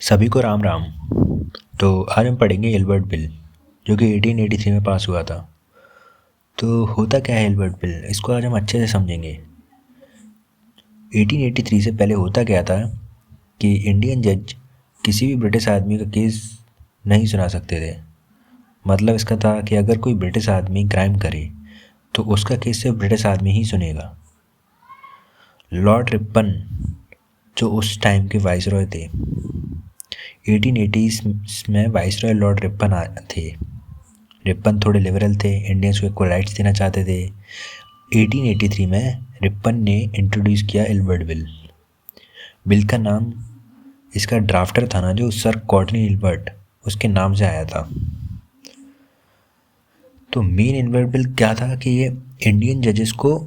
सभी को राम राम। तो आज हम पढ़ेंगे एल्बर्ट बिल, जो कि 1883 में पास हुआ था। तो होता क्या है एल्बर्ट बिल, इसको आज हम अच्छे से समझेंगे। 1883 से पहले होता क्या था कि इंडियन जज किसी भी ब्रिटिश आदमी का केस नहीं सुना सकते थे। मतलब इसका था कि अगर कोई ब्रिटिश आदमी क्राइम करे तो उसका केस सिर्फ ब्रिटिश आदमी ही सुनेगा। लॉर्ड रिपन जो उस टाइम के वाइसरॉय थे, 1880s में वाइसरॉय लॉर्ड रिपन थे। रिपन थोड़े लिबरल थे, इंडियंस को इक्वल राइट्स देना चाहते थे। 1883 में रिपन ने इंट्रोड्यूस किया एल्बर्ट बिल। बिल का नाम इसका ड्राफ्टर था ना, जो सर कॉटनी एल्बर्ट, उसके नाम से आया था। तो मेन एल्बर्ट बिल क्या था कि ये इंडियन जजेस को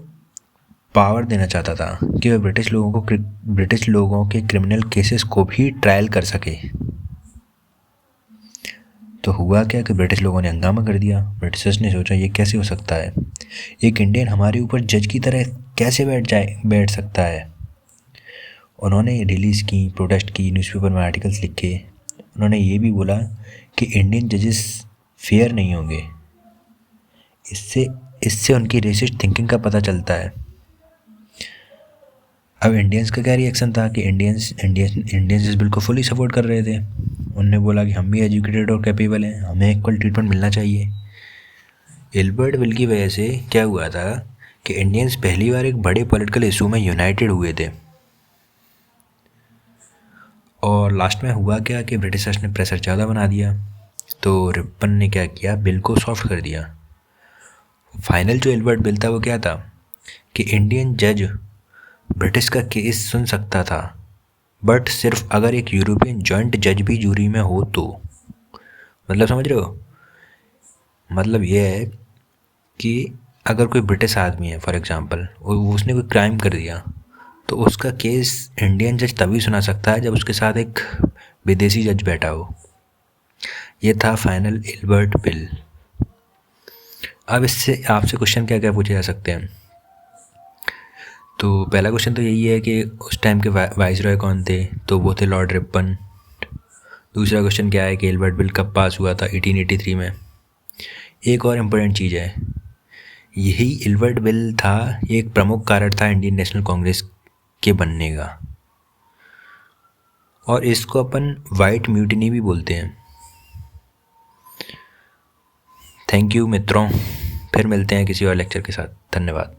पावर देना चाहता था कि वह ब्रिटिश लोगों के क्रिमिनल केसेस को भी ट्रायल कर सके। तो हुआ क्या कि ब्रिटिश लोगों ने हंगामा कर दिया। ब्रिटिशर्स ने सोचा ये कैसे हो सकता है, एक इंडियन हमारे ऊपर जज की तरह कैसे बैठ सकता है। उन्होंने रिलीज़ की, प्रोटेस्ट की, न्यूज़पेपर में आर्टिकल्स लिखे। उन्होंने ये भी बोला कि इंडियन जजेस फेयर नहीं होंगे। इससे उनकी रेसिस्ट थिंकिंग का पता चलता है। अब इंडियंस का क्या रिएक्शन था कि इंडियंस इस बिल को फुली सपोर्ट कर रहे थे। उन्होंने बोला कि हम भी एजुकेटेड और कैपेबल हैं, हमें इक्वल ट्रीटमेंट मिलना चाहिए। एल्बर्ट बिल की वजह से क्या हुआ था कि इंडियंस पहली बार एक बड़े पॉलिटिकल इशू में यूनाइटेड हुए थे। और लास्ट में हुआ क्या कि ब्रिटिशर्स ने प्रेशर ज़्यादा बना दिया, तो रिपन ने क्या किया, बिल को सॉफ्ट कर दिया। फाइनल जो एल्बर्ट बिल था वो क्या था कि इंडियन जज ब्रिटिश का केस सुन सकता था, बट सिर्फ अगर एक यूरोपियन जॉइंट जज भी जूरी में हो तो। मतलब समझ रहे हो, मतलब ये है कि अगर कोई ब्रिटिश आदमी है फॉर एग्जांपल, उसने कोई क्राइम कर दिया, तो उसका केस इंडियन जज तभी सुना सकता है जब उसके साथ एक विदेशी जज बैठा हो। ये था फाइनल एल्बर्ट बिल। अब इससे आपसे क्वेश्चन क्या क्या पूछे जा सकते हैं। तो पहला क्वेश्चन तो यही है कि उस टाइम के वाइसरॉय कौन थे, तो वो थे लॉर्ड रिपन। दूसरा क्वेश्चन क्या है कि एल्बर्ट बिल कब पास हुआ था, 1883 में। एक और इम्पोर्टेंट चीज़ है, यही एल्बर्ट बिल था, ये एक प्रमुख कारण था इंडियन नेशनल कांग्रेस के बनने का। और इसको अपन वाइट म्यूटिनी भी बोलते हैं। थैंक यू मित्रों, फिर मिलते हैं किसी और लेक्चर के साथ। धन्यवाद।